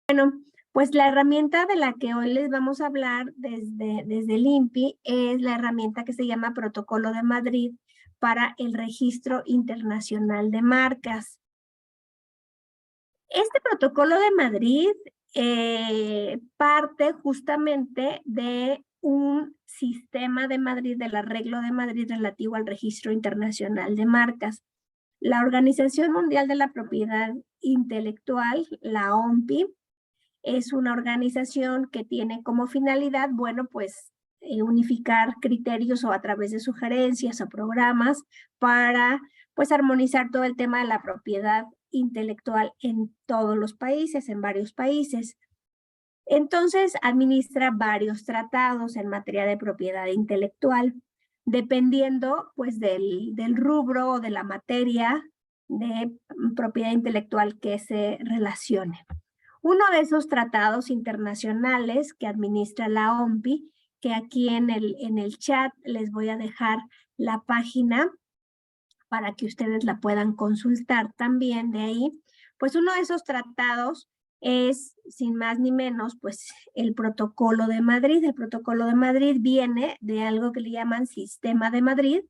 Bueno, pues la herramienta de la que hoy les vamos a hablar desde el INPI es la herramienta que se llama Protocolo de Madrid para el Registro Internacional de Marcas. Este Protocolo de Madrid parte justamente de un sistema de Madrid, del arreglo de Madrid relativo al Registro Internacional de Marcas. La Organización Mundial de la Propiedad Intelectual, la OMPI, es una organización que tiene como finalidad, bueno, pues unificar criterios o a través de sugerencias o programas para, pues, armonizar todo el tema de la propiedad intelectual en todos los países, en varios países. Entonces, administra varios tratados en materia de propiedad intelectual, dependiendo, pues, del rubro o de la materia de propiedad intelectual que se relacione. Uno de esos tratados internacionales que administra la OMPI, que aquí en el chat les voy a dejar la página para que ustedes la puedan consultar también de ahí, pues uno de esos tratados es, sin más ni menos, pues el Protocolo de Madrid. El Protocolo de Madrid viene de algo que le llaman Sistema de Madrid,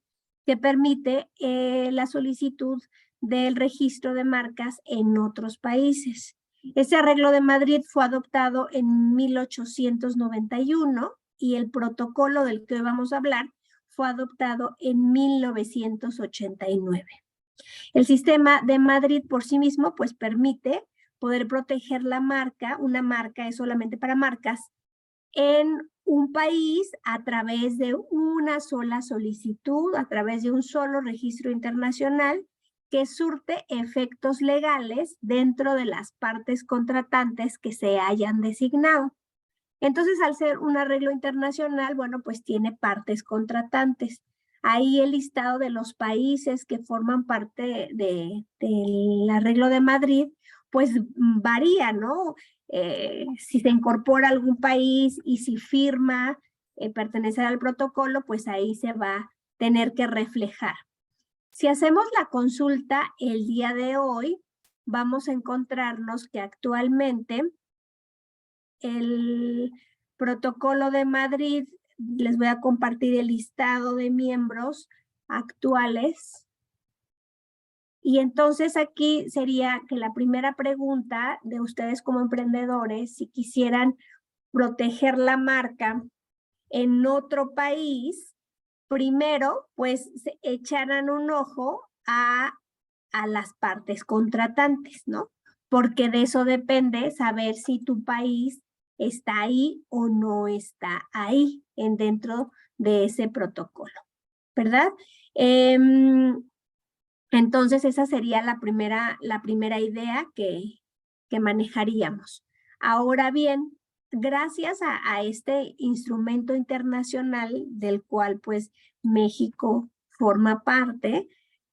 que permite la solicitud del registro de marcas en otros países. Ese arreglo de Madrid fue adoptado en 1891 y el protocolo del que hoy vamos a hablar fue adoptado en 1989. El sistema de Madrid por sí mismo pues permite poder proteger la marca. Una marca es solamente para marcas en un país a través de una sola solicitud, a través de un solo registro internacional que surte efectos legales dentro de las partes contratantes que se hayan designado. Entonces, al ser un arreglo internacional, bueno, pues tiene partes contratantes. Ahí el listado de los países que forman parte del arreglo de Madrid, pues varía, ¿no? Si se incorpora algún país y si firma pertenecer al protocolo, pues ahí se va a tener que reflejar. Si hacemos la consulta el día de hoy, vamos a encontrarnos que actualmente el Protocolo de Madrid, les voy a compartir el listado de miembros actuales. Y entonces aquí sería que la primera pregunta de ustedes como emprendedores, si quisieran proteger la marca en otro país, primero pues se echaran un ojo a las partes contratantes, ¿no? Porque de eso depende saber si tu país está ahí o no está ahí dentro de ese protocolo, ¿verdad? Entonces esa sería la primera idea que manejaríamos. Ahora bien, gracias a este instrumento internacional del cual pues México forma parte,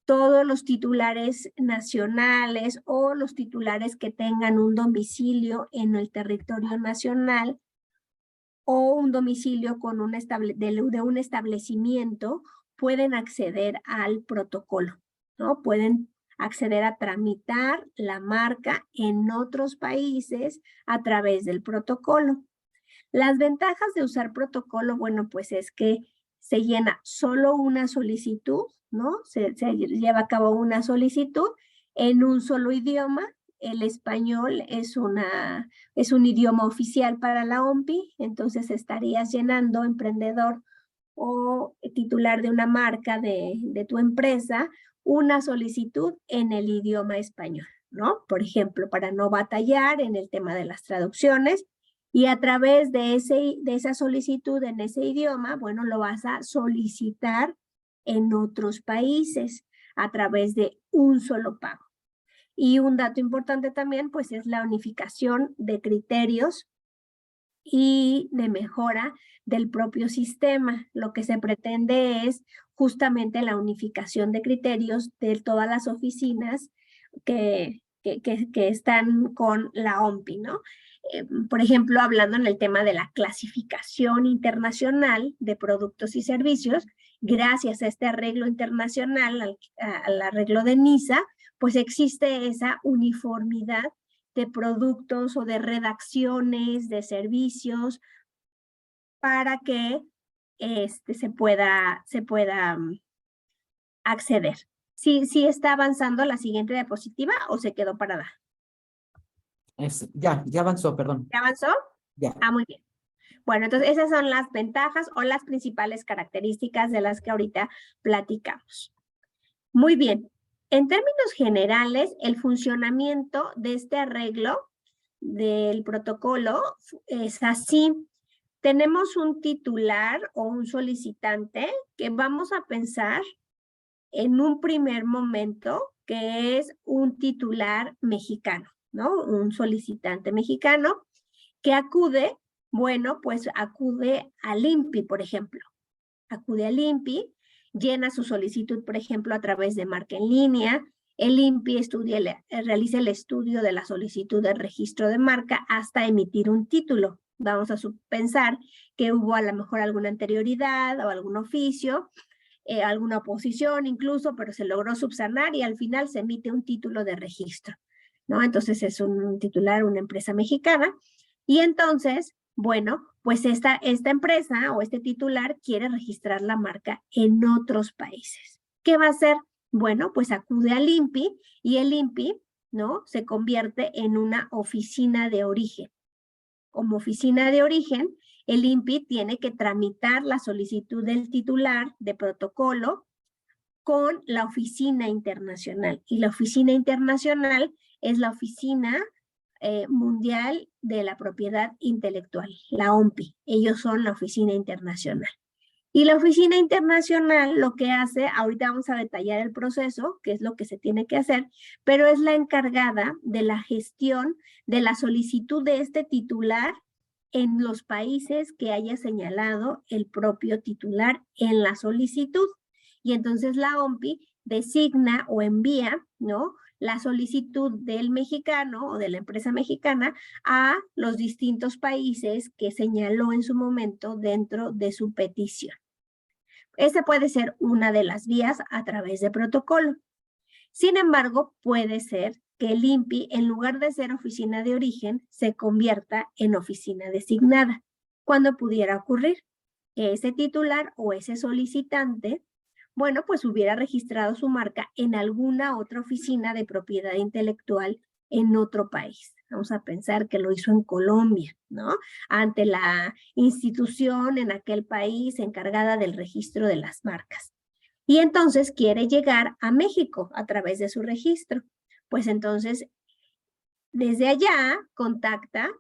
todos los titulares nacionales o los titulares que tengan un domicilio en el territorio nacional o un domicilio con de un establecimiento pueden acceder al protocolo, ¿no? Pueden acceder a tramitar la marca en otros países a través del protocolo. Las ventajas de usar protocolo, bueno, pues es que se llena solo una solicitud, ¿no? Se lleva a cabo una solicitud en un solo idioma. El español es un idioma oficial para la OMPI, entonces estarías llenando, emprendedor o titular de una marca de tu empresa, una solicitud en el idioma español, ¿no? Por ejemplo, para no batallar en el tema de las traducciones. Y a través de esa solicitud en ese idioma, bueno, lo vas a solicitar en otros países a través de un solo pago. Y un dato importante también, pues, es la unificación de criterios y de mejora del propio sistema. Lo que se pretende es justamente la unificación de criterios de todas las oficinas que están con la OMPI, ¿no? Por ejemplo, hablando en el tema de la clasificación internacional de productos y servicios, gracias a este arreglo internacional, al arreglo de NISA, pues existe esa uniformidad de productos o de redacciones, de servicios, para que se pueda acceder. ¿Sí está avanzando la siguiente diapositiva o se quedó parada? Ya avanzó, perdón. ¿Ya avanzó? Ya. Ah, muy bien. Bueno, entonces esas son las ventajas o las principales características de las que ahorita platicamos. Muy bien. En términos generales, el funcionamiento de este arreglo del protocolo es así. Tenemos un titular o un solicitante que vamos a pensar en un primer momento que es un titular mexicano, ¿no? Un solicitante mexicano que acude, bueno, pues acude al INPI, por ejemplo. Acude al INPI, llena su solicitud, por ejemplo, a través de marca en línea. El INPI realiza el estudio de la solicitud de registro de marca hasta emitir un título. Vamos a pensar que hubo a lo mejor alguna anterioridad o algún oficio, alguna oposición incluso, pero se logró subsanar y al final se emite un título de registro, ¿no? Entonces es un titular, una empresa mexicana. Y entonces, bueno, pues esta empresa o este titular quiere registrar la marca en otros países. ¿Qué va a hacer? Bueno, pues acude al INPI y el INPI, ¿no? Se convierte en una oficina de origen. Como oficina de origen, el INPI tiene que tramitar la solicitud del titular de protocolo con la oficina internacional. Y la oficina internacional es la oficina mundial de la propiedad intelectual, la OMPI. Ellos son la oficina internacional. Y la oficina internacional lo que hace, ahorita vamos a detallar el proceso, que es lo que se tiene que hacer, pero es la encargada de la gestión de la solicitud de este titular en los países que haya señalado el propio titular en la solicitud. Y entonces la OMPI designa o envía, ¿no?, la solicitud del mexicano o de la empresa mexicana a los distintos países que señaló en su momento dentro de su petición. Esa puede ser una de las vías a través de protocolo. Sin embargo, puede ser que el INPI, en lugar de ser oficina de origen, se convierta en oficina designada, cuando pudiera ocurrir que ese titular o ese solicitante, bueno, pues hubiera registrado su marca en alguna otra oficina de propiedad intelectual en otro país. Vamos a pensar que lo hizo en Colombia, ¿no? Ante la institución en aquel país encargada del registro de las marcas. Y entonces quiere llegar a México a través de su registro. Pues entonces, desde allá contacta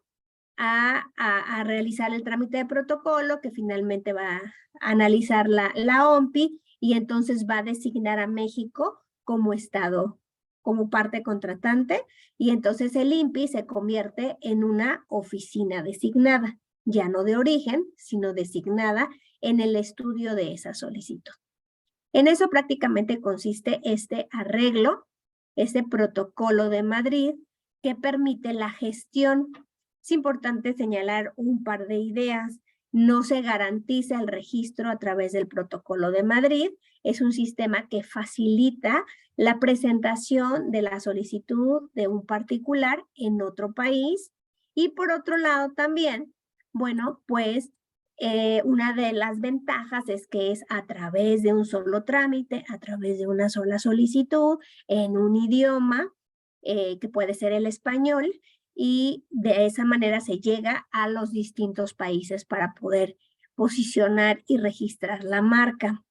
a realizar el trámite de protocolo que finalmente va a analizar la OMPI y entonces va a designar a México como estado, como parte contratante, y entonces el INPI se convierte en una oficina designada, ya no de origen, sino designada en el estudio de esa solicitud. En eso prácticamente consiste este arreglo, este protocolo de Madrid que permite la gestión. Es importante señalar un par de ideas. No se garantiza el registro a través del protocolo de Madrid. Es un sistema que facilita la presentación de la solicitud de un particular en otro país. Y por otro lado también, bueno, pues una de las ventajas es que es a través de un solo trámite, a través de una sola solicitud, en un idioma que puede ser el español, y de esa manera se llega a los distintos países para poder posicionar y registrar la marca.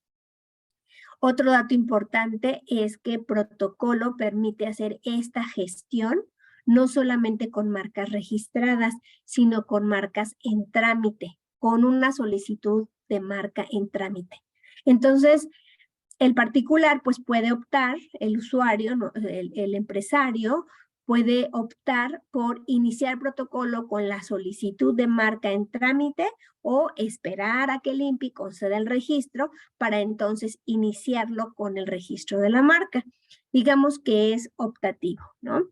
Otro dato importante es que Protocolo permite hacer esta gestión no solamente con marcas registradas, sino con marcas en trámite, con una solicitud de marca en trámite. Entonces, el particular pues puede optar, el usuario, el empresario, puede optar por iniciar protocolo con la solicitud de marca en trámite o esperar a que el INPI conceda el registro para entonces iniciarlo con el registro de la marca. Digamos que es optativo, ¿no?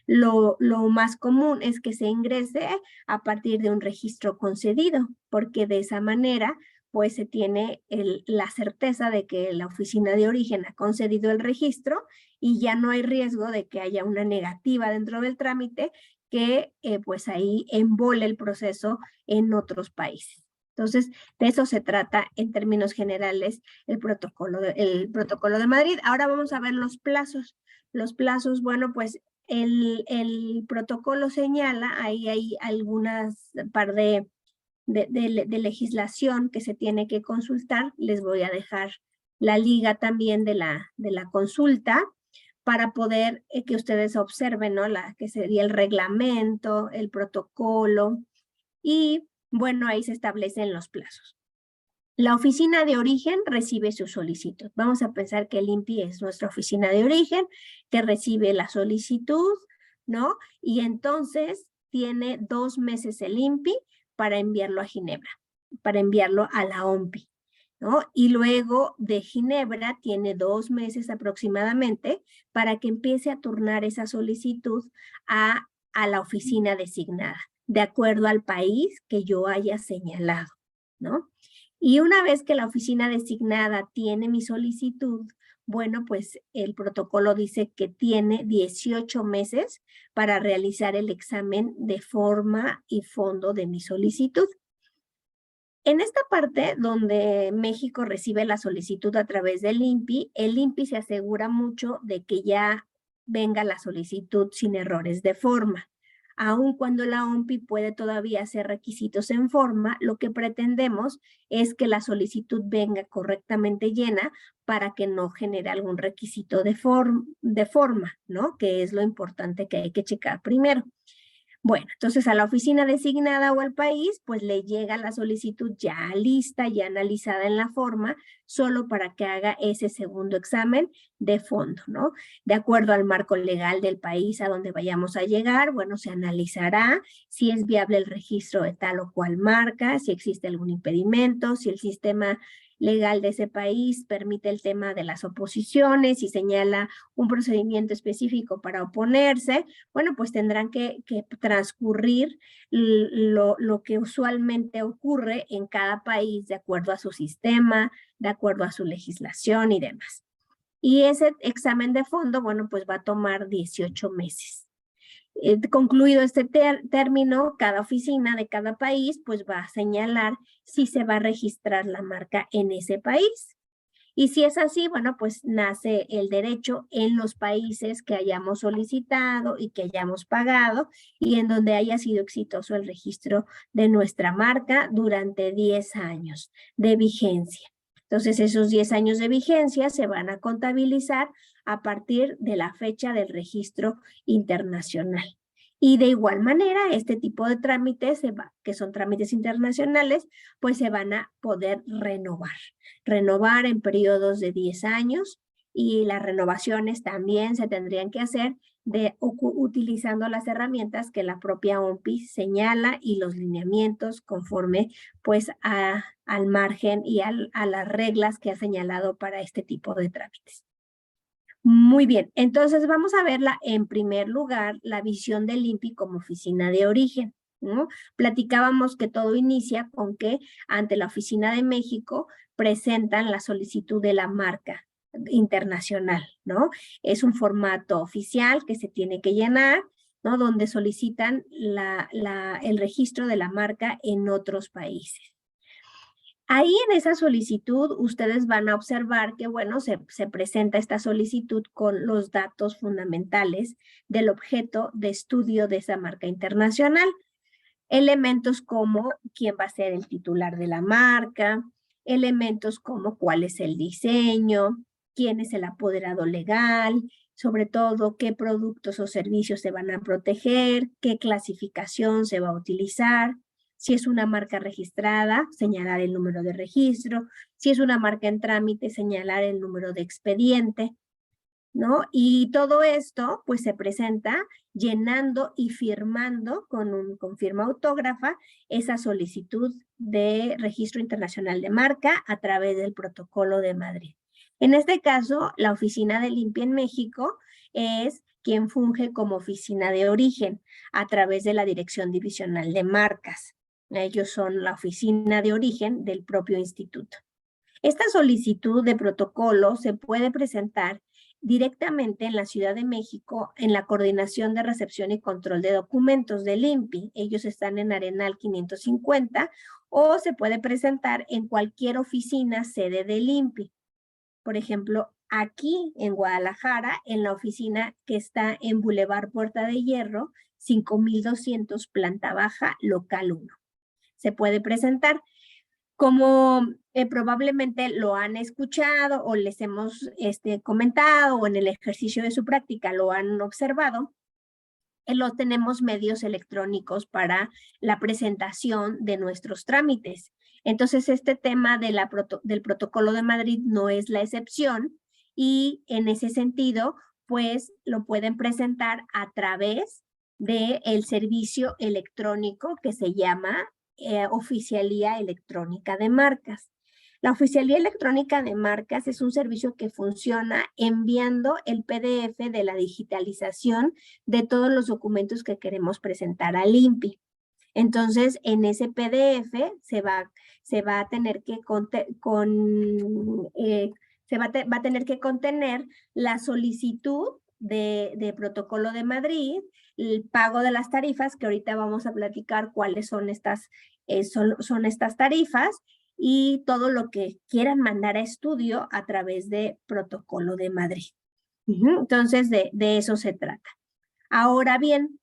Lo más común es que se ingrese a partir de un registro concedido, porque de esa manera pues se tiene la certeza de que la oficina de origen ha concedido el registro y ya no hay riesgo de que haya una negativa dentro del trámite que pues ahí embole el proceso en otros países. Entonces, de eso se trata en términos generales el protocolo de Madrid. Ahora vamos a ver los plazos. Los plazos, bueno, pues el protocolo señala, ahí hay algunas par de legislación que se tiene que consultar. Les voy a dejar la liga también de la consulta para poder que ustedes observen, ¿no? Que sería el reglamento, el protocolo, y bueno, ahí se establecen los plazos. La oficina de origen recibe su solicitud. Vamos a pensar que el INPI es nuestra oficina de origen, que recibe la solicitud, ¿no? Y entonces tiene 2 meses el INPI para enviarlo a Ginebra, para enviarlo a la OMPI, ¿no? Y luego de Ginebra tiene 2 meses aproximadamente para que empiece a turnar esa solicitud a la oficina designada, de acuerdo al país que yo haya señalado, ¿no? Y una vez que la oficina designada tiene mi solicitud, bueno, pues el protocolo dice que tiene 18 meses para realizar el examen de forma y fondo de mi solicitud. En esta parte donde México recibe la solicitud a través del INPI, el INPI se asegura mucho de que ya venga la solicitud sin errores de forma. Aun cuando la OMPI puede todavía hacer requisitos en forma, lo que pretendemos es que la solicitud venga correctamente llena para que no genere algún requisito de forma, ¿no? Que es lo importante que hay que checar primero. Bueno, entonces a la oficina designada o al país, pues le llega la solicitud ya lista, ya analizada en la forma, solo para que haga ese segundo examen de fondo, ¿no? De acuerdo al marco legal del país a donde vayamos a llegar, bueno, se analizará si es viable el registro de tal o cual marca, si existe algún impedimento, si el sistema legal de ese país permite el tema de las oposiciones y señala un procedimiento específico para oponerse. Bueno, pues tendrán que transcurrir lo que usualmente ocurre en cada país de acuerdo a su sistema, de acuerdo a su legislación y demás. Y ese examen de fondo, bueno, pues va a tomar 18 meses. Concluido este término, cada oficina de cada país pues va a señalar si se va a registrar la marca en ese país. Y si es así, bueno, pues nace el derecho en los países que hayamos solicitado y que hayamos pagado y en donde haya sido exitoso el registro de nuestra marca durante 10 años de vigencia. Entonces, esos 10 años de vigencia se van a contabilizar a partir de la fecha del registro internacional. Y de igual manera, este tipo de trámites, que son trámites internacionales, pues se van a poder renovar en periodos de 10 años, y las renovaciones también se tendrían que hacer utilizando las herramientas que la propia OMPI señala y los lineamientos conforme pues al margen y a las reglas que ha señalado para este tipo de trámites. Muy bien, entonces vamos a verla en primer lugar, la visión del INPI como oficina de origen, ¿no? Platicábamos que todo inicia con que ante la oficina de México presentan la solicitud de la marca internacional, ¿no? Es un formato oficial que se tiene que llenar, ¿no? Donde solicitan el registro de la marca en otros países. Ahí en esa solicitud ustedes van a observar que, bueno, se presenta esta solicitud con los datos fundamentales del objeto de estudio de esa marca internacional. Elementos como quién va a ser el titular de la marca, elementos como cuál es el diseño, quién es el apoderado legal, sobre todo qué productos o servicios se van a proteger, qué clasificación se va a utilizar. Si es una marca registrada, señalar el número de registro. Si es una marca en trámite, señalar el número de expediente, ¿no? Y todo esto, pues, se presenta llenando y firmando con firma autógrafa esa solicitud de registro internacional de marca a través del protocolo de Madrid. En este caso, la oficina del INPI en México es quien funge como oficina de origen a través de la Dirección Divisional de Marcas. Ellos son la oficina de origen del propio instituto. Esta solicitud de protocolo se puede presentar directamente en la Ciudad de México en la Coordinación de Recepción y Control de Documentos del INPI. Ellos están en Arenal 550 o se puede presentar en cualquier oficina sede del INPI. Por ejemplo, aquí en Guadalajara, en la oficina que está en Boulevard Puerta de Hierro, 5200 planta baja, local 1. Se puede presentar. Como probablemente lo han escuchado o les hemos comentado o en el ejercicio de su práctica lo han observado, tenemos medios electrónicos para la presentación de nuestros trámites. Entonces, este tema de del Protocolo de Madrid no es la excepción y en ese sentido, pues lo pueden presentar a través del servicio electrónico que se llama Oficialía Electrónica de Marcas. La Oficialía Electrónica de Marcas es un servicio que funciona enviando el PDF de la digitalización de todos los documentos que queremos presentar al INPI. Entonces, en ese PDF se va a tener que va a tener que contener la solicitud de Protocolo de Madrid, el pago de las tarifas, que ahorita vamos a platicar cuáles son estas tarifas, y todo lo que quieran mandar a estudio a través de Protocolo de Madrid. Entonces, de eso se trata. Ahora bien,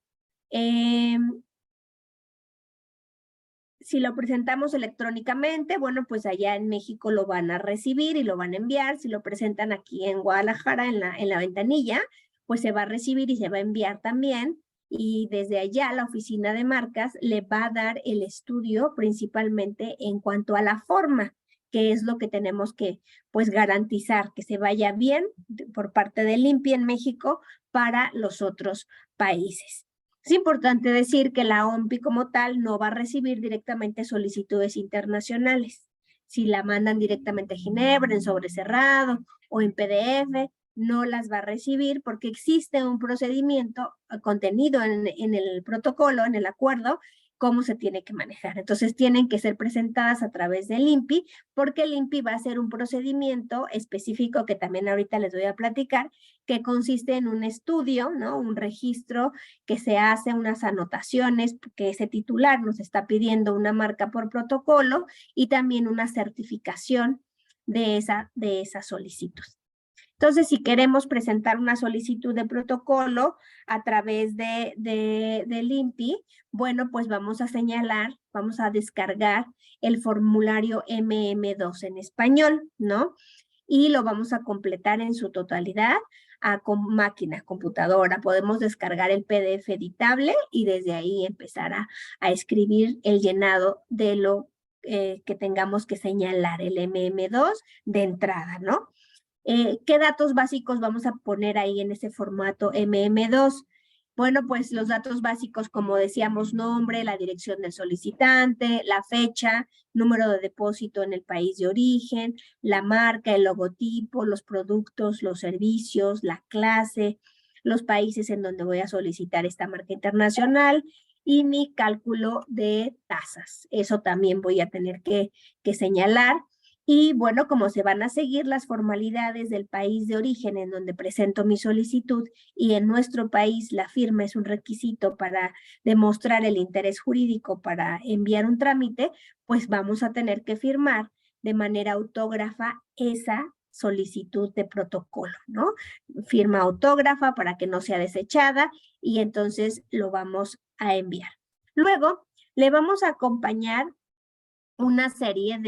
si lo presentamos electrónicamente, bueno, pues allá en México lo van a recibir y lo van a enviar. Si lo presentan aquí en Guadalajara, en la ventanilla, pues se va a recibir y se va a enviar también. Y desde allá la oficina de marcas le va a dar el estudio principalmente en cuanto a la forma, que es lo que tenemos que, pues, garantizar que se vaya bien por parte del INPI en México para los otros países. Es importante decir que la OMPI como tal no va a recibir directamente solicitudes internacionales. Si la mandan directamente a Ginebra, en sobre cerrado o en PDF, no las va a recibir porque existe un procedimiento contenido en el protocolo, en el acuerdo, cómo se tiene que manejar. Entonces tienen que ser presentadas a través del INPI porque el INPI va a hacer un procedimiento específico que también ahorita les voy a platicar, que consiste en un estudio, ¿no? Un registro que se hace, unas anotaciones, que ese titular nos está pidiendo una marca por protocolo y también una certificación de esa solicitud. Entonces, si queremos presentar una solicitud de protocolo a través del INPI, bueno, pues vamos a señalar, vamos a descargar el formulario MM2 en español, ¿no? Y lo vamos a completar en su totalidad con máquina, computadora. Podemos descargar el PDF editable y desde ahí empezar a escribir el llenado de lo que tengamos que señalar, el MM2 de entrada, ¿no? ¿Qué datos básicos vamos a poner ahí en ese formato MM2? Bueno, pues los datos básicos, como decíamos, nombre, la dirección del solicitante, la fecha, número de depósito en el país de origen, la marca, el logotipo, los productos, los servicios, la clase, los países en donde voy a solicitar esta marca internacional y mi cálculo de tasas. Eso también voy a tener que señalar. Y bueno, como se van a seguir las formalidades del país de origen en donde presento mi solicitud y en nuestro país la firma es un requisito para demostrar el interés jurídico para enviar un trámite, pues vamos a tener que firmar de manera autógrafa esa solicitud de protocolo, ¿no? Firma autógrafa para que no sea desechada y entonces lo vamos a enviar. Luego, le vamos a acompañar una serie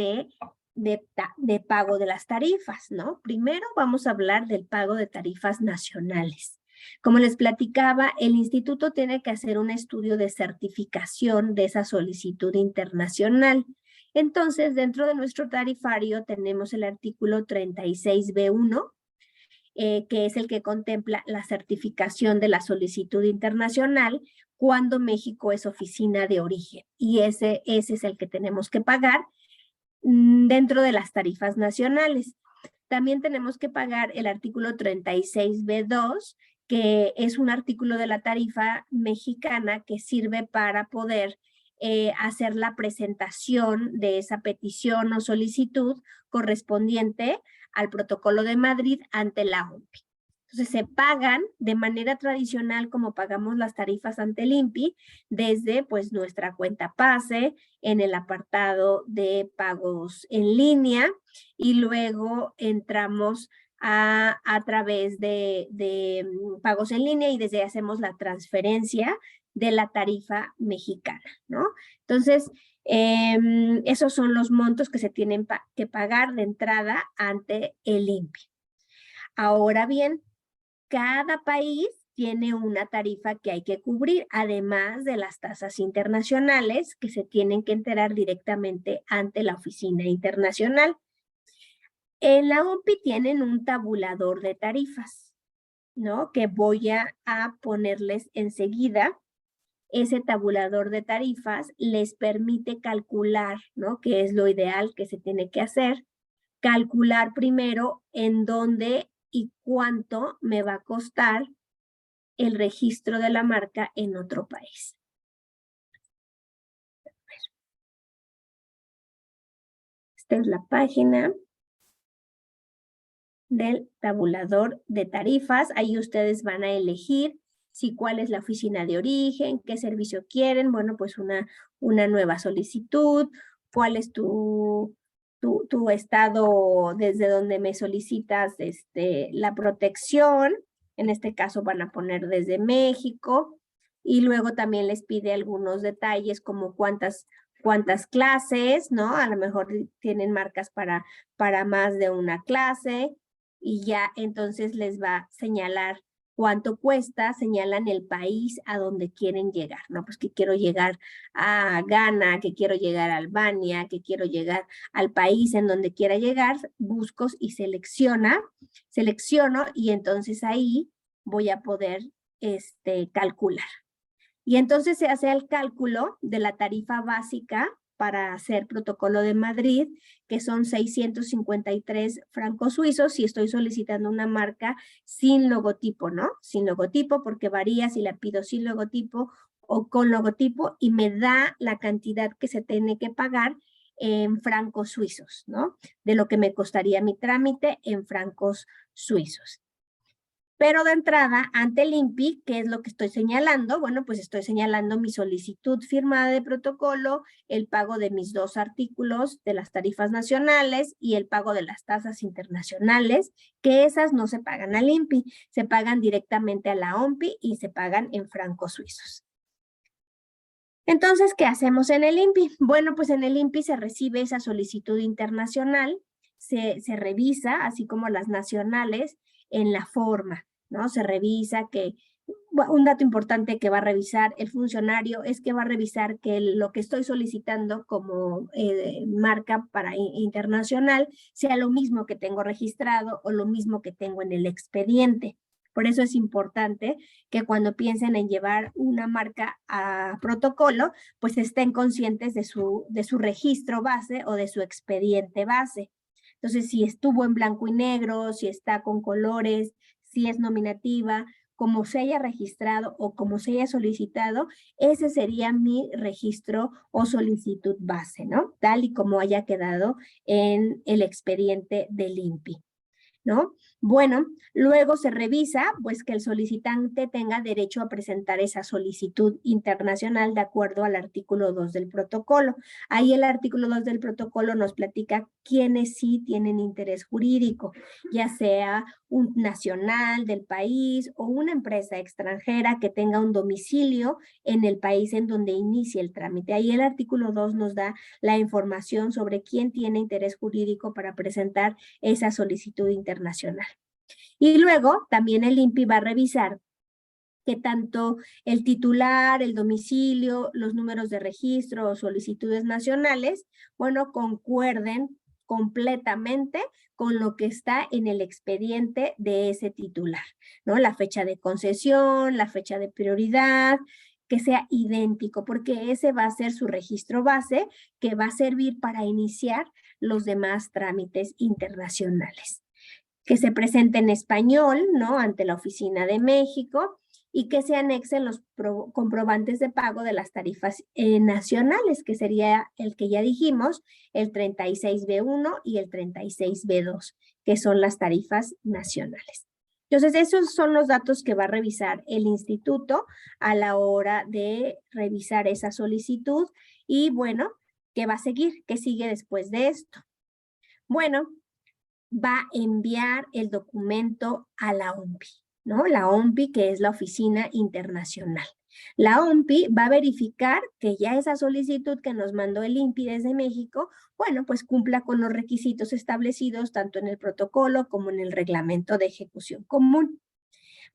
de pago de las tarifas, ¿no? Primero vamos a hablar del pago de tarifas nacionales. Como les platicaba, el instituto tiene que hacer un estudio de certificación de esa solicitud internacional. Entonces, dentro de nuestro tarifario tenemos el artículo 36B1, que es el que contempla la certificación de la solicitud internacional cuando México es oficina de origen. Y ese es el que tenemos que pagar dentro de las tarifas nacionales. También tenemos que pagar el artículo 36B2, que es un artículo de la tarifa mexicana que sirve para poder hacer la presentación de esa petición o solicitud correspondiente al Protocolo de Madrid ante la OMPI. Entonces se pagan de manera tradicional como pagamos las tarifas ante el INPI desde pues nuestra cuenta PASE en el apartado de pagos en línea y luego entramos a través de pagos en línea y desde ahí hacemos la transferencia de la tarifa mexicana, ¿no? Entonces, esos son los montos que se tienen que pagar de entrada ante el INPI. Ahora bien, cada país tiene una tarifa que hay que cubrir, además de las tasas internacionales que se tienen que enterar directamente ante la oficina internacional. En la OMPI tienen un tabulador de tarifas, ¿no? Que voy a ponerles enseguida. Ese tabulador de tarifas les permite calcular, ¿no? Que es lo ideal que se tiene que hacer. Calcular primero en dónde y cuánto me va a costar el registro de la marca en otro país. Esta es la página del tabulador de tarifas. Ahí ustedes van a elegir si cuál es la oficina de origen, qué servicio quieren, bueno, pues una nueva solicitud, cuál es tu estado desde donde me solicitas la protección. En este caso van a poner desde México y luego también les pide algunos detalles como cuántas clases, ¿no? A lo mejor tienen marcas para más de una clase y ya entonces les va a señalar cuánto cuesta, señalan el país a donde quieren llegar, ¿no? Pues que quiero llegar a Ghana, que quiero llegar a Albania, que quiero llegar al país en donde quiera llegar, busco y selecciono y entonces ahí voy a poder calcular. Y entonces se hace el cálculo de la tarifa básica para hacer protocolo de Madrid, que son 653 francos suizos si estoy solicitando una marca sin logotipo, ¿no? Sin logotipo porque varía si la pido sin logotipo o con logotipo y me da la cantidad que se tiene que pagar en francos suizos, ¿no? De lo que me costaría mi trámite en francos suizos. Pero de entrada, ante el INPI, ¿qué es lo que estoy señalando? Bueno, pues estoy señalando mi solicitud firmada de protocolo, el pago de mis 2 artículos de las tarifas nacionales y el pago de las tasas internacionales, que esas no se pagan al INPI, se pagan directamente a la OMPI y se pagan en francos suizos. Entonces, ¿qué hacemos en el INPI? Bueno, pues en el INPI se recibe esa solicitud internacional, se revisa, así como las nacionales, en la forma, ¿no? Se revisa que, un dato importante que va a revisar el funcionario es que va a revisar que lo que estoy solicitando como marca para internacional sea lo mismo que tengo registrado o lo mismo que tengo en el expediente. Por eso es importante que cuando piensen en llevar una marca a protocolo, pues estén conscientes de su registro base o de su expediente base. Entonces, si estuvo en blanco y negro, si está con colores, si es nominativa, como se haya registrado o como se haya solicitado, ese sería mi registro o solicitud base, ¿no? Tal y como haya quedado en el expediente del INPI, ¿no? Bueno, luego se revisa pues que el solicitante tenga derecho a presentar esa solicitud internacional de acuerdo al artículo 2 del protocolo. Ahí el artículo 2 del protocolo nos platica quiénes sí tienen interés jurídico, ya sea un nacional del país o una empresa extranjera que tenga un domicilio en el país en donde inicie el trámite. Ahí el artículo 2 nos da la información sobre quién tiene interés jurídico para presentar esa solicitud internacional. Y luego también el INPI va a revisar que tanto el titular, el domicilio, los números de registro o solicitudes nacionales, bueno, concuerden completamente con lo que está en el expediente de ese titular, ¿no? La fecha de concesión, la fecha de prioridad, que sea idéntico, porque ese va a ser su registro base que va a servir para iniciar los demás trámites internacionales. Que se presente en español, ¿no? Ante la Oficina de México y que se anexen los comprobantes de pago de las tarifas nacionales, que sería el que ya dijimos, el 36B1 y el 36B2, que son las tarifas nacionales. Entonces, esos son los datos que va a revisar el instituto a la hora de revisar esa solicitud. Y bueno, ¿qué va a seguir? ¿Qué sigue después de esto? Bueno, va a enviar el documento a la OMPI, ¿no? La OMPI, que es la Oficina Internacional. La OMPI va a verificar que ya esa solicitud que nos mandó el INPI desde México, bueno, pues cumpla con los requisitos establecidos tanto en el protocolo como en el reglamento de ejecución común.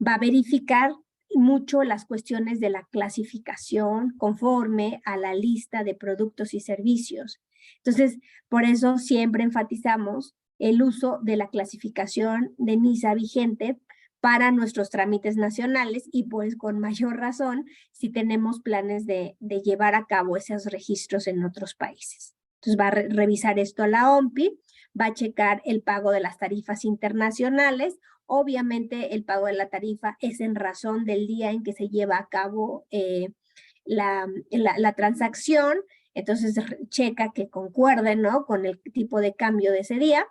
Va a verificar mucho las cuestiones de la clasificación conforme a la lista de productos y servicios. Entonces, por eso siempre enfatizamos el uso de la clasificación de NISA vigente para nuestros trámites nacionales y pues con mayor razón si tenemos planes de llevar a cabo esos registros en otros países. Entonces va a revisar esto a la OMPI, va a checar el pago de las tarifas internacionales. Obviamente el pago de la tarifa es en razón del día en que se lleva a cabo la transacción, entonces checa que concuerden, ¿no?, con el tipo de cambio de ese día.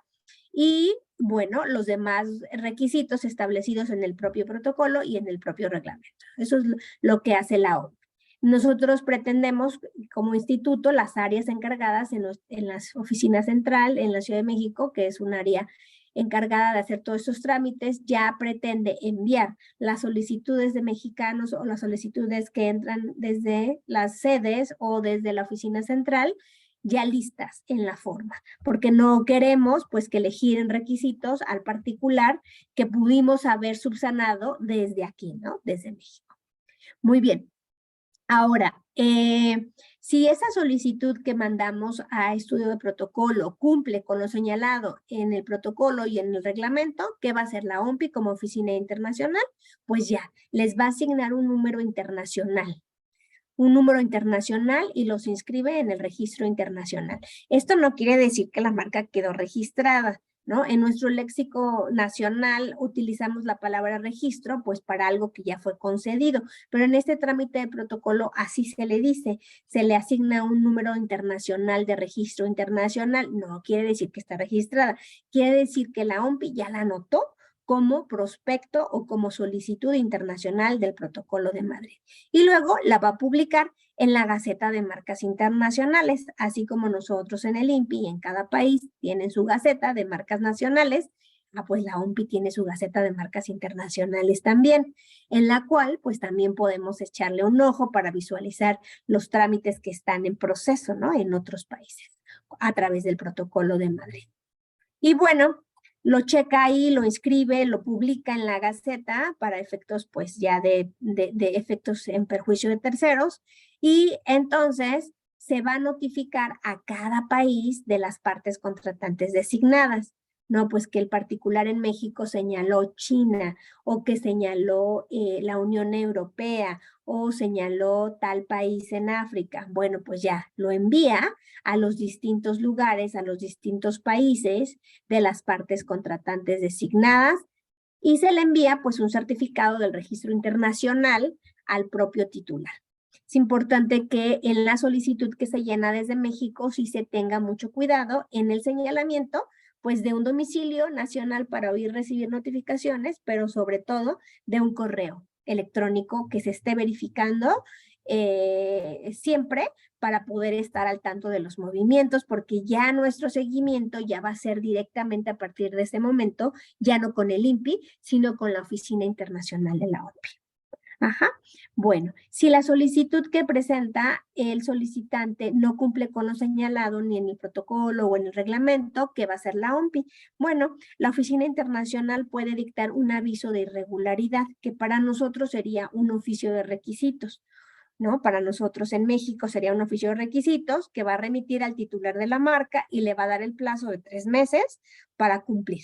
Y bueno, los demás requisitos establecidos en el propio protocolo y en el propio reglamento. Eso es lo que hace la OMPI. Nosotros pretendemos, como instituto, las áreas encargadas en las oficinas central, en la Ciudad de México, que es un área encargada de hacer todos estos trámites, ya pretende enviar las solicitudes de mexicanos o las solicitudes que entran desde las sedes o desde la oficina central, ya listas en la forma, porque no queremos pues que le giren requisitos al particular que pudimos haber subsanado desde aquí, ¿no? Desde México. Muy bien. Ahora, si esa solicitud que mandamos a estudio de protocolo cumple con lo señalado en el protocolo y en el reglamento, ¿qué va a hacer la OMPI como oficina internacional? Pues ya, les va a asignar un número internacional. Y los inscribe en el registro internacional. Esto no quiere decir que la marca quedó registrada, ¿no? En nuestro léxico nacional utilizamos la palabra registro, pues para algo que ya fue concedido, pero en este trámite de protocolo así se le dice, se le asigna un número internacional de registro internacional. No quiere decir que está registrada, quiere decir que la OMPI ya la anotó como prospecto o como solicitud internacional del Protocolo de Madrid. Y luego la va a publicar en la Gaceta de Marcas Internacionales, así como nosotros en el INPI, en cada país tienen su Gaceta de Marcas Nacionales, pues la OMPI tiene su Gaceta de Marcas Internacionales también, en la cual pues también podemos echarle un ojo para visualizar los trámites que están en proceso, ¿no?, en otros países, a través del Protocolo de Madrid. Y bueno, lo checa ahí, lo inscribe, lo publica en la Gaceta para efectos pues ya de efectos en perjuicio de terceros, y entonces se va a notificar a cada país de las partes contratantes designadas. No, pues que el particular en México señaló China o que señaló la Unión Europea o señaló tal país en África. Bueno, pues ya lo envía a los distintos lugares, a los distintos países de las partes contratantes designadas y se le envía pues un certificado del registro internacional al propio titular. Es importante que en la solicitud que se llena desde México sí se tenga mucho cuidado en el señalamiento pues de un domicilio nacional para oír recibir notificaciones, pero sobre todo de un correo electrónico que se esté verificando siempre para poder estar al tanto de los movimientos, porque ya nuestro seguimiento ya va a ser directamente a partir de ese momento, ya no con el INPI, sino con la Oficina Internacional de la OMPI. Ajá. Bueno, si la solicitud que presenta el solicitante no cumple con lo señalado ni en el protocolo o en el reglamento, ¿qué va a hacer la OMPI? Bueno, la Oficina Internacional puede dictar un aviso de irregularidad, que para nosotros sería un oficio de requisitos, ¿no? Para nosotros en México sería un oficio de requisitos que va a remitir al titular de la marca y le va a dar el plazo de 3 meses para cumplir.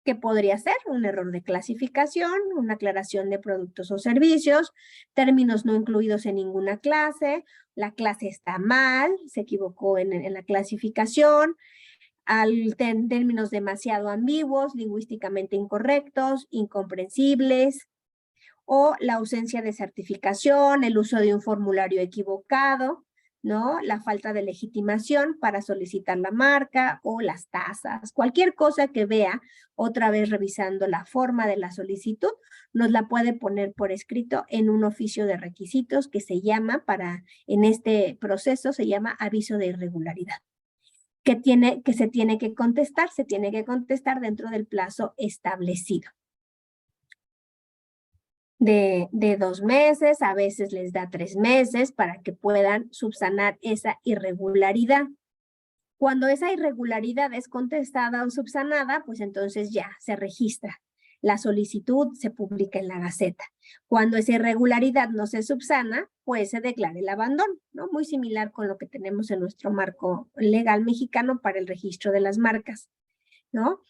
¿Qué podría ser? Un error de clasificación, una aclaración de productos o servicios, términos no incluidos en ninguna clase, la clase está mal, se equivocó en la clasificación, términos demasiado ambiguos, lingüísticamente incorrectos, incomprensibles, o la ausencia de certificación, el uso de un formulario equivocado, ¿no? La falta de legitimación para solicitar la marca o las tasas, cualquier cosa que vea, otra vez revisando la forma de la solicitud, nos la puede poner por escrito en un oficio de requisitos que se llama, en este proceso se llama aviso de irregularidad, que se tiene que contestar dentro del plazo establecido. De 2 meses, a veces les da 3 meses para que puedan subsanar esa irregularidad. Cuando esa irregularidad es contestada o subsanada, pues entonces ya se registra. La solicitud se publica en la Gaceta. Cuando esa irregularidad no se subsana, pues se declara el abandono, ¿no? Muy similar con lo que tenemos en nuestro marco legal mexicano para el registro de las marcas, ¿no?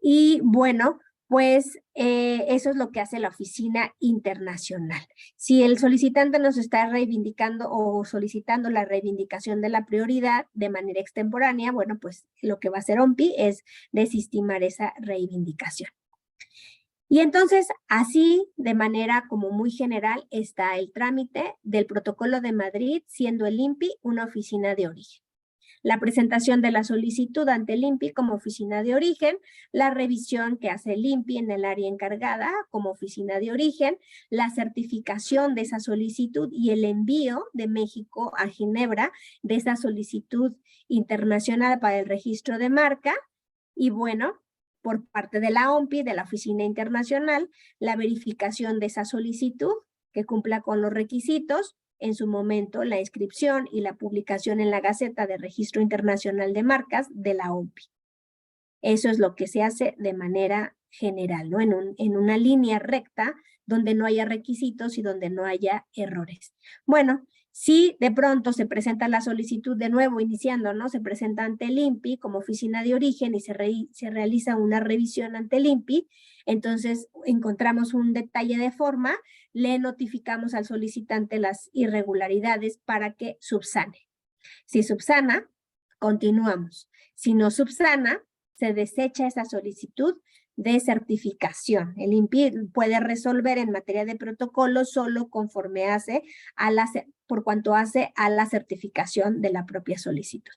Y bueno, pues eso es lo que hace la Oficina Internacional. Si el solicitante nos está reivindicando o solicitando la reivindicación de la prioridad de manera extemporánea, bueno, pues lo que va a hacer OMPI es desestimar esa reivindicación. Y entonces, así, de manera como muy general, está el trámite del Protocolo de Madrid, siendo el INPI una oficina de origen. La presentación de la solicitud ante el INPI como oficina de origen, la revisión que hace el INPI en el área encargada como oficina de origen, la certificación de esa solicitud y el envío de México a Ginebra de esa solicitud internacional para el registro de marca. Y bueno, por parte de la OMPI, de la Oficina Internacional, la verificación de esa solicitud que cumpla con los requisitos, en su momento la inscripción y la publicación en la Gaceta de Registro Internacional de Marcas de la OMPI. Eso es lo que se hace de manera general, ¿no? En una línea recta donde no haya requisitos y donde no haya errores. Bueno, si de pronto se presenta la solicitud de nuevo iniciando, ¿no? Se presenta ante el INPI como oficina de origen y se realiza una revisión ante el INPI, entonces encontramos un detalle de forma, le notificamos al solicitante las irregularidades para que subsane. Si subsana, continuamos. Si no subsana, se desecha esa solicitud de certificación. El INPI puede resolver en materia de protocolo solo conforme hace por cuanto hace a la certificación de la propia solicitud.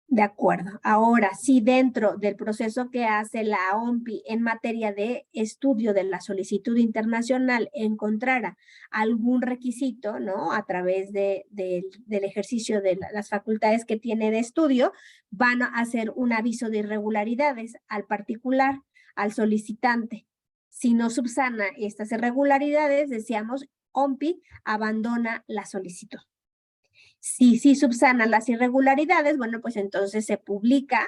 De acuerdo. Ahora, si dentro del proceso que hace la OMPI en materia de estudio de la solicitud internacional encontrara algún requisito, ¿no? A través del ejercicio de las facultades que tiene de estudio, van a hacer un aviso de irregularidades al particular, al solicitante. Si no subsana estas irregularidades, decíamos, OMPI abandona la solicitud. Si subsana las irregularidades, bueno, pues entonces se publica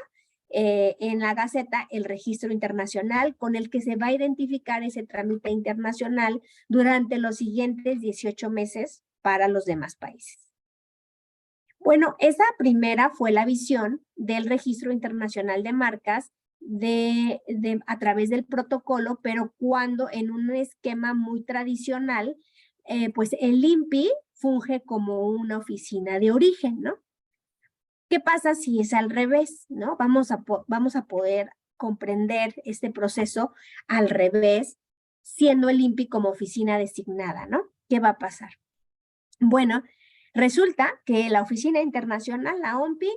en la Gaceta el registro internacional con el que se va a identificar ese trámite internacional durante los siguientes 18 meses para los demás países. Bueno, esa primera fue la visión del registro internacional de marcas a través del protocolo, pero cuando en un esquema muy tradicional, pues el INPI funge como una oficina de origen, ¿no? ¿Qué pasa si es al revés, no? Vamos a poder comprender este proceso al revés, siendo el INPI como oficina designada, ¿no? ¿Qué va a pasar? Bueno, resulta que la oficina internacional, la OMPI,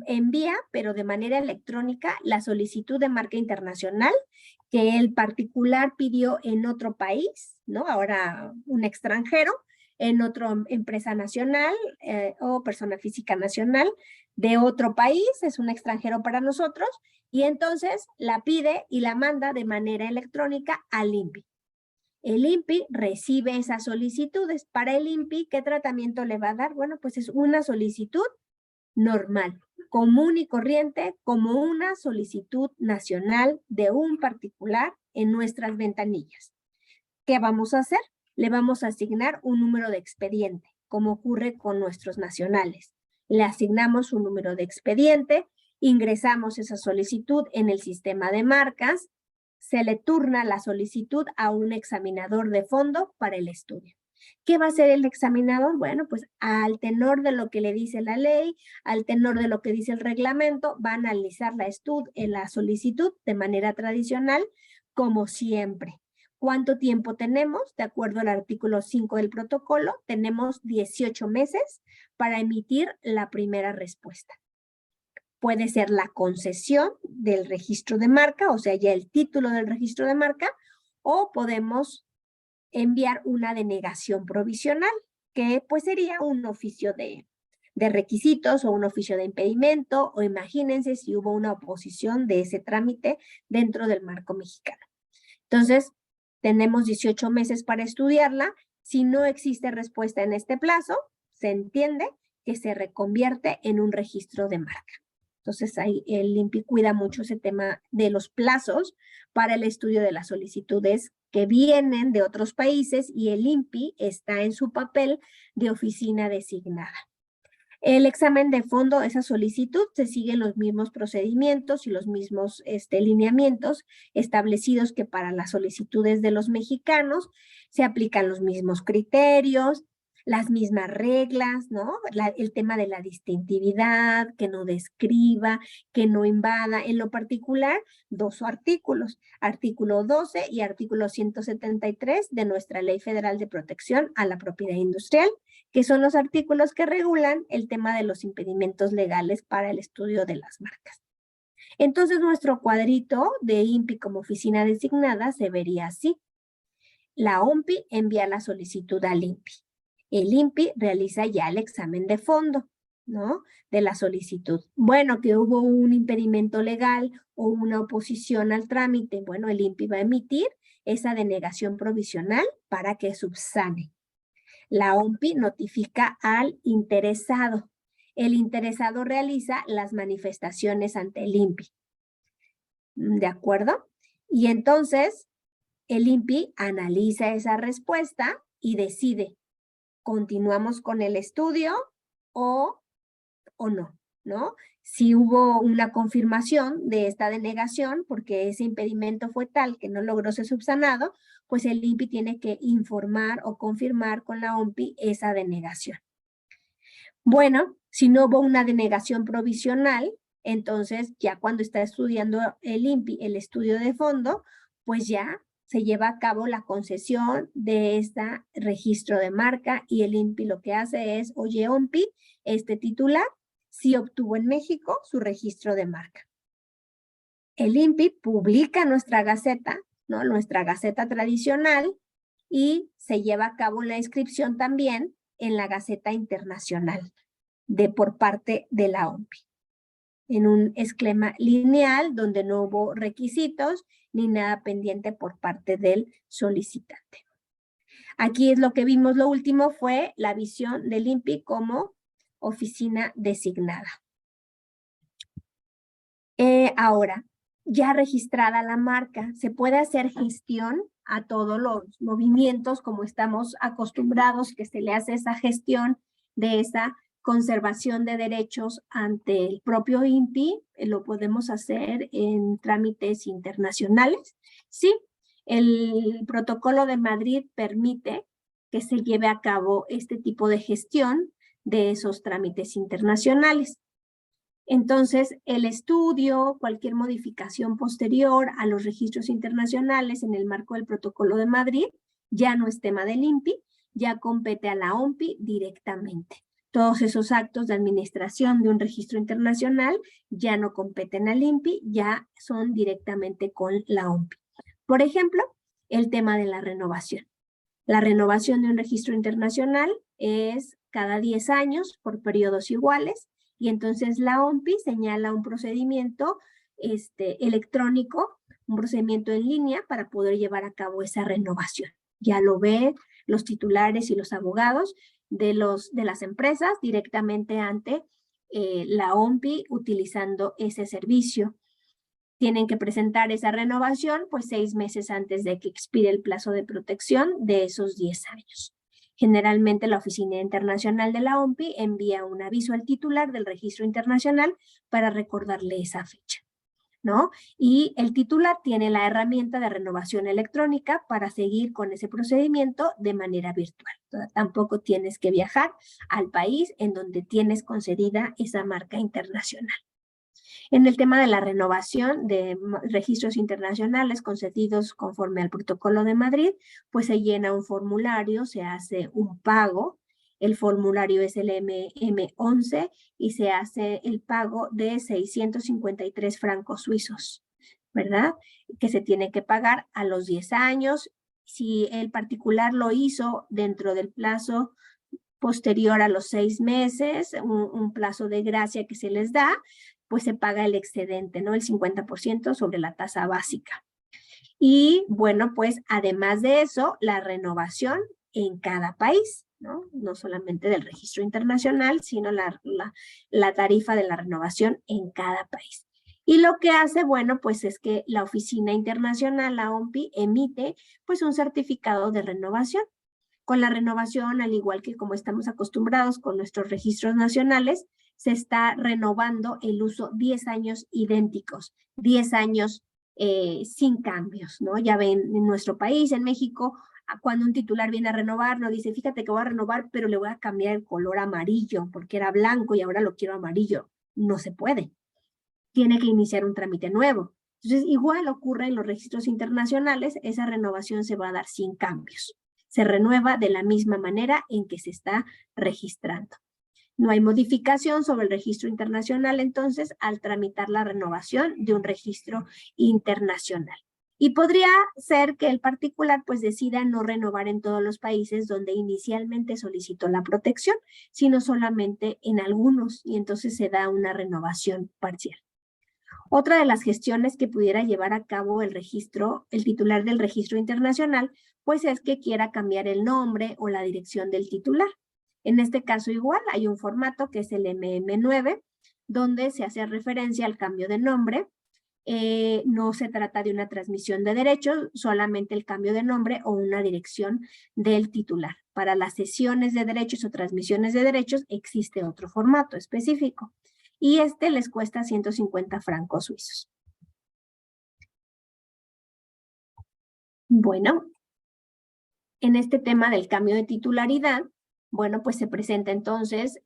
envía, pero de manera electrónica, la solicitud de marca internacional que el particular pidió en otro país, ¿no? Ahora un extranjero, en otra empresa nacional o persona física nacional de otro país, es un extranjero para nosotros, y entonces la pide y la manda de manera electrónica al INPI. El INPI recibe esas solicitudes. Para el INPI, ¿qué tratamiento le va a dar? Bueno, pues es una solicitud normal, común y corriente, como una solicitud nacional de un particular en nuestras ventanillas. ¿Qué vamos a hacer? Le vamos a asignar un número de expediente, como ocurre con nuestros nacionales. Le asignamos un número de expediente, ingresamos esa solicitud en el sistema de marcas, se le turna la solicitud a un examinador de fondo para el estudio. ¿Qué va a hacer el examinador? Bueno, pues al tenor de lo que le dice la ley, al tenor de lo que dice el reglamento, va a analizar la solicitud de manera tradicional, como siempre. ¿Cuánto tiempo tenemos? De acuerdo al artículo 5 del protocolo, tenemos 18 meses para emitir la primera respuesta. Puede ser la concesión del registro de marca, o sea, ya el título del registro de marca, o podemos enviar una denegación provisional, que pues sería un oficio de requisitos o un oficio de impedimento, o imagínense si hubo una oposición de ese trámite dentro del marco mexicano. Entonces, tenemos 18 meses para estudiarla. Si no existe respuesta en este plazo, se entiende que se reconvierte en un registro de marca. Entonces, ahí el INPI cuida mucho ese tema de los plazos para el estudio de las solicitudes que vienen de otros países, y el INPI está en su papel de oficina designada. El examen de fondo, esa solicitud, se siguen los mismos procedimientos y los mismos lineamientos establecidos que para las solicitudes de los mexicanos. Se aplican los mismos criterios, las mismas reglas, ¿no? El tema de la distintividad, que no describa, que no invada. En lo particular, 2 artículos, artículo 12 y artículo 173 de nuestra Ley Federal de Protección a la Propiedad Industrial, que son los artículos que regulan el tema de los impedimentos legales para el estudio de las marcas. Entonces, nuestro cuadrito de INPI como oficina designada se vería así. La OMPI envía la solicitud al INPI. El INPI realiza ya el examen de fondo, ¿no? De la solicitud. Bueno, que hubo un impedimento legal o una oposición al trámite, bueno, el INPI va a emitir esa denegación provisional para que subsane. La OMPI notifica al interesado. El interesado realiza las manifestaciones ante el INPI. ¿De acuerdo? Y entonces, el INPI analiza esa respuesta y decide, ¿continuamos con el estudio o no? ¿No? Si hubo una confirmación de esta denegación porque ese impedimento fue tal que no logró ser subsanado, pues el INPI tiene que informar o confirmar con la OMPI esa denegación. Bueno, si no hubo una denegación provisional, entonces ya cuando está estudiando el INPI el estudio de fondo, pues ya se lleva a cabo la concesión de este registro de marca, y el INPI lo que hace es, oye, OMPI, este titular sí obtuvo en México su registro de marca. El INPI publica nuestra gaceta, ¿no? Nuestra gaceta tradicional, y se lleva a cabo la inscripción también en la Gaceta Internacional por parte de la OMPI, en un esquema lineal donde no hubo requisitos ni nada pendiente por parte del solicitante. Aquí es lo que vimos, lo último fue la visión del INPI como oficina designada. Ahora, ya registrada la marca, se puede hacer gestión a todos los movimientos como estamos acostumbrados que se le hace esa gestión de esa conservación de derechos ante el propio INPI. Lo podemos hacer en trámites internacionales. Sí, el protocolo de Madrid permite que se lleve a cabo este tipo de gestión de esos trámites internacionales. Entonces, el estudio, cualquier modificación posterior a los registros internacionales en el marco del Protocolo de Madrid, ya no es tema del INPI, ya compete a la OMPI directamente. Todos esos actos de administración de un registro internacional ya no competen al INPI, ya son directamente con la OMPI. Por ejemplo, el tema de la renovación. La renovación de un registro internacional es cada 10 años por periodos iguales, y entonces la OMPI señala un procedimiento electrónico, un procedimiento en línea para poder llevar a cabo esa renovación. Ya lo ven los titulares y los abogados de las empresas directamente ante la OMPI utilizando ese servicio. Tienen que presentar esa renovación pues 6 meses antes de que expire el plazo de protección de esos 10 años. Generalmente la Oficina Internacional de la OMPI envía un aviso al titular del registro internacional para recordarle esa fecha, ¿no? Y el titular tiene la herramienta de renovación electrónica para seguir con ese procedimiento de manera virtual. Tampoco tienes que viajar al país en donde tienes concedida esa marca internacional. En el tema de la renovación de registros internacionales concedidos conforme al Protocolo de Madrid, pues se llena un formulario, se hace un pago. El formulario es el MM11 y se hace el pago de 653 francos suizos, ¿verdad? Que se tiene que pagar a los 10 años. Si el particular lo hizo dentro del plazo posterior a los 6 meses, un plazo de gracia que se les da, pues se paga el excedente, ¿no? El 50% sobre la tasa básica. Y bueno, pues además de eso, la renovación en cada país, ¿no? No solamente del registro internacional, sino la tarifa de la renovación en cada país. Y lo que hace, bueno, pues es que la Oficina Internacional, la OMPI, emite pues un certificado de renovación. Con la renovación, al igual que como estamos acostumbrados con nuestros registros nacionales, se está renovando el uso 10 años idénticos, 10 años sin cambios, ¿no? Ya ven, en nuestro país, en México, cuando un titular viene a renovar, no dice, fíjate que voy a renovar, pero le voy a cambiar el color amarillo, porque era blanco y ahora lo quiero amarillo. No se puede. Tiene que iniciar un trámite nuevo. Entonces, igual ocurre en los registros internacionales, esa renovación se va a dar sin cambios. Se renueva de la misma manera en que se está registrando. No hay modificación sobre el registro internacional, entonces, al tramitar la renovación de un registro internacional. Y podría ser que el particular pues decida no renovar en todos los países donde inicialmente solicitó la protección, sino solamente en algunos, y entonces se da una renovación parcial. Otra de las gestiones que pudiera llevar a cabo el titular del registro internacional, pues es que quiera cambiar el nombre o la dirección del titular. En este caso igual hay un formato que es el MM9, donde se hace referencia al cambio de nombre. No se trata de una transmisión de derechos, solamente el cambio de nombre o una dirección del titular. Para las cesiones de derechos o transmisiones de derechos existe otro formato específico. Y les cuesta 150 francos suizos. Bueno, en este tema del cambio de titularidad, bueno, pues se presenta entonces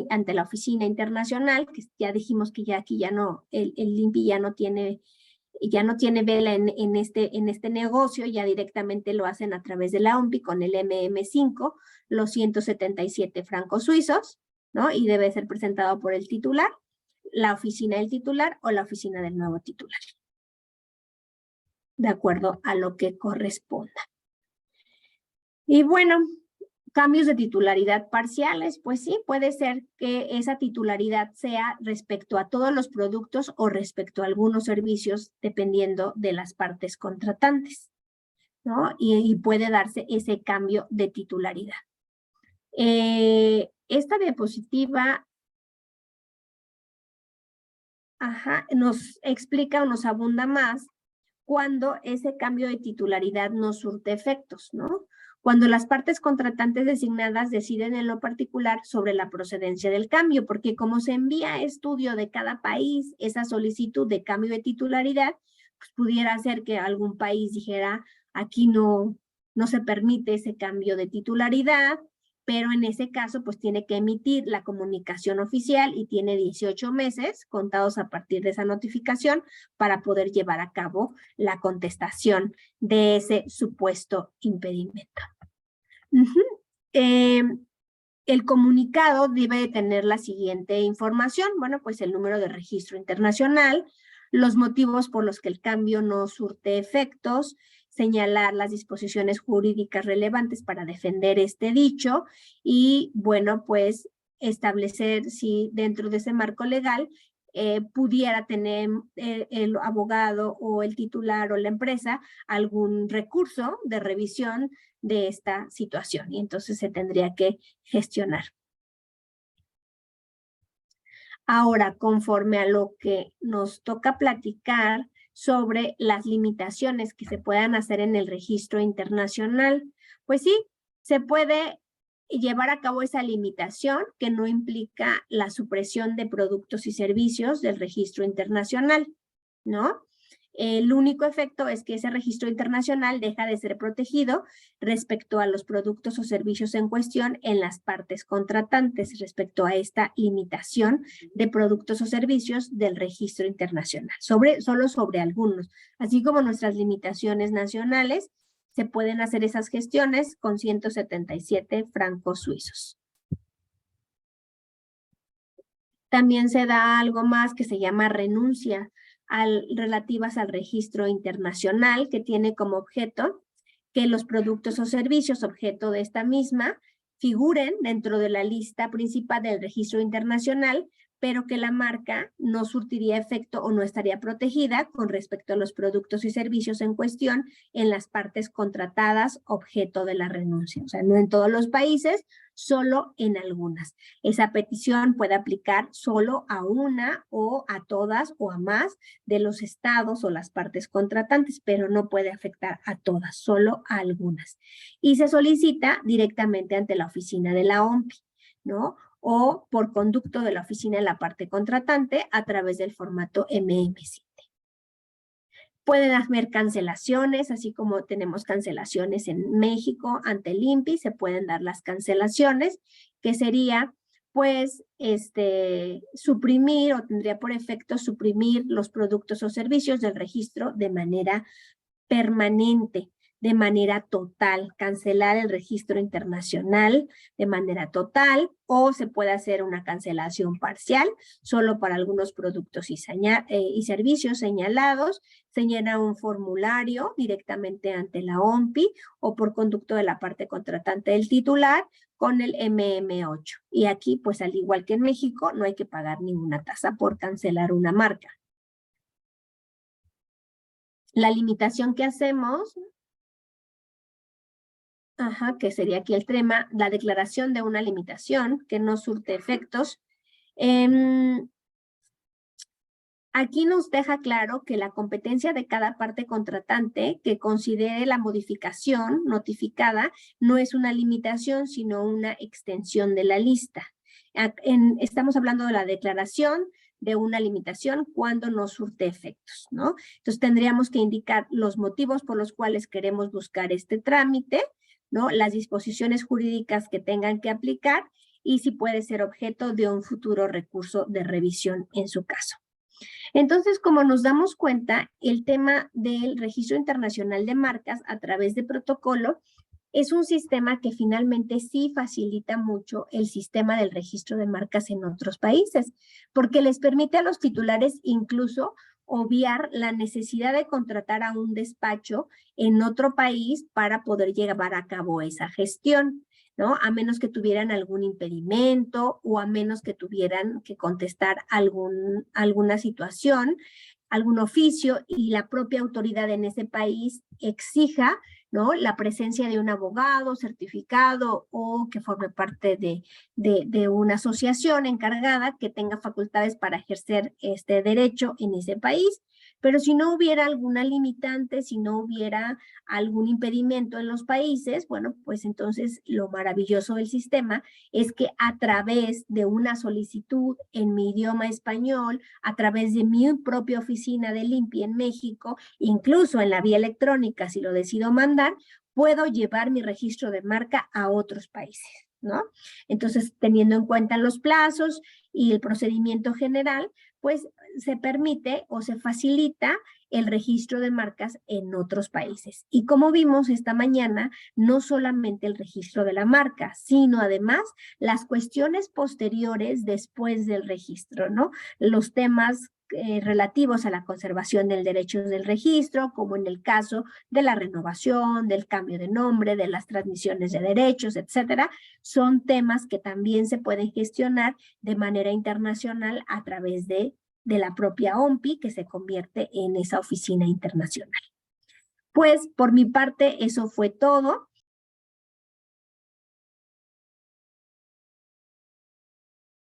ante la oficina internacional, que ya dijimos que ya aquí ya no, el INPI ya no tiene vela en este negocio, ya directamente lo hacen a través de la OMPI con el MM5, los 177 francos suizos, ¿no? Y debe ser presentado por el titular, la oficina del titular o la oficina del nuevo titular, de acuerdo a lo que corresponda. Y bueno, cambios de titularidad parciales, pues sí, puede ser que esa titularidad sea respecto a todos los productos o respecto a algunos servicios, dependiendo de las partes contratantes, ¿no? Y puede darse ese cambio de titularidad. Esta diapositiva nos explica o nos abunda más cuando ese cambio de titularidad no surte efectos, ¿no? Cuando las partes contratantes designadas deciden en lo particular sobre la procedencia del cambio, porque como se envía a estudio de cada país esa solicitud de cambio de titularidad, pues pudiera ser que algún país dijera, aquí no se permite ese cambio de titularidad, pero en ese caso pues tiene que emitir la comunicación oficial y tiene 18 meses contados a partir de esa notificación para poder llevar a cabo la contestación de ese supuesto impedimento. El comunicado debe tener la siguiente información, bueno, pues el número de registro internacional, los motivos por los que el cambio no surte efectos, señalar las disposiciones jurídicas relevantes para defender este dicho y, bueno, pues establecer si dentro de ese marco legal pudiera tener el abogado o el titular o la empresa algún recurso de revisión de esta situación y entonces se tendría que gestionar. Ahora, conforme a lo que nos toca platicar sobre las limitaciones que se puedan hacer en el registro internacional, pues sí, se puede llevar a cabo esa limitación que no implica la supresión de productos y servicios del registro internacional, ¿no? El único efecto es que ese registro internacional deja de ser protegido respecto a los productos o servicios en cuestión en las partes contratantes, respecto a esta limitación de productos o servicios del registro internacional, solo sobre algunos, así como nuestras limitaciones nacionales. Se pueden hacer esas gestiones con 177 francos suizos. También se da algo más que se llama renuncia relativas al registro internacional, que tiene como objeto que los productos o servicios objeto de esta misma figuren dentro de la lista principal del registro internacional, pero que la marca no surtiría efecto o no estaría protegida con respecto a los productos y servicios en cuestión en las partes contratadas objeto de la renuncia. O sea, no en todos los países, solo en algunas. Esa petición puede aplicar solo a una o a todas o a más de los estados o las partes contratantes, pero no puede afectar a todas, solo a algunas. Y se solicita directamente ante la oficina de la OMPI, ¿no? O por conducto de la oficina de la parte contratante a través del formato MM7. Pueden haber cancelaciones, así como tenemos cancelaciones en México ante el INPI, se pueden dar las cancelaciones, que sería, pues, suprimir o tendría por efecto suprimir los productos o servicios del registro de manera permanente, de manera total, cancelar el registro internacional de manera total, o se puede hacer una cancelación parcial solo para algunos productos y servicios señalados. Se llena un formulario directamente ante la OMPI o por conducto de la parte contratante del titular con el MM8. Y aquí, pues al igual que en México, no hay que pagar ninguna tasa por cancelar una marca. La limitación que hacemos, que sería aquí el tema, la declaración de una limitación que no surte efectos. Aquí nos deja claro que la competencia de cada parte contratante que considere la modificación notificada no es una limitación, sino una extensión de la lista. Estamos hablando de la declaración de una limitación cuando no surte efectos, ¿no? Entonces tendríamos que indicar los motivos por los cuales queremos buscar este trámite, ¿no? Las disposiciones jurídicas que tengan que aplicar y si puede ser objeto de un futuro recurso de revisión en su caso. Entonces, como nos damos cuenta, el tema del registro internacional de marcas a través de protocolo es un sistema que finalmente sí facilita mucho el sistema del registro de marcas en otros países, porque les permite a los titulares incluso obviar la necesidad de contratar a un despacho en otro país para poder llevar a cabo esa gestión, ¿no? A menos que tuvieran algún impedimento o a menos que tuvieran que contestar alguna situación, algún oficio y la propia autoridad en ese país exija, ¿no? La presencia de un abogado certificado o que forme parte de una asociación encargada que tenga facultades para ejercer este derecho en ese país. Pero si no hubiera alguna limitante, si no hubiera algún impedimento en los países, bueno, pues entonces lo maravilloso del sistema es que a través de una solicitud en mi idioma español, a través de mi propia oficina del INPI en México, incluso en la vía electrónica, si lo decido mandar, puedo llevar mi registro de marca a otros países, ¿no? Entonces, teniendo en cuenta los plazos y el procedimiento general, pues se permite o se facilita el registro de marcas en otros países. Y como vimos esta mañana, no solamente el registro de la marca, sino además las cuestiones posteriores después del registro, ¿no? Los temas relativos a la conservación del derecho del registro, como en el caso de la renovación, del cambio de nombre, de las transmisiones de derechos, etcétera, son temas que también se pueden gestionar de manera internacional a través de la propia OMPI, que se convierte en esa oficina internacional. Pues, por mi parte, eso fue todo.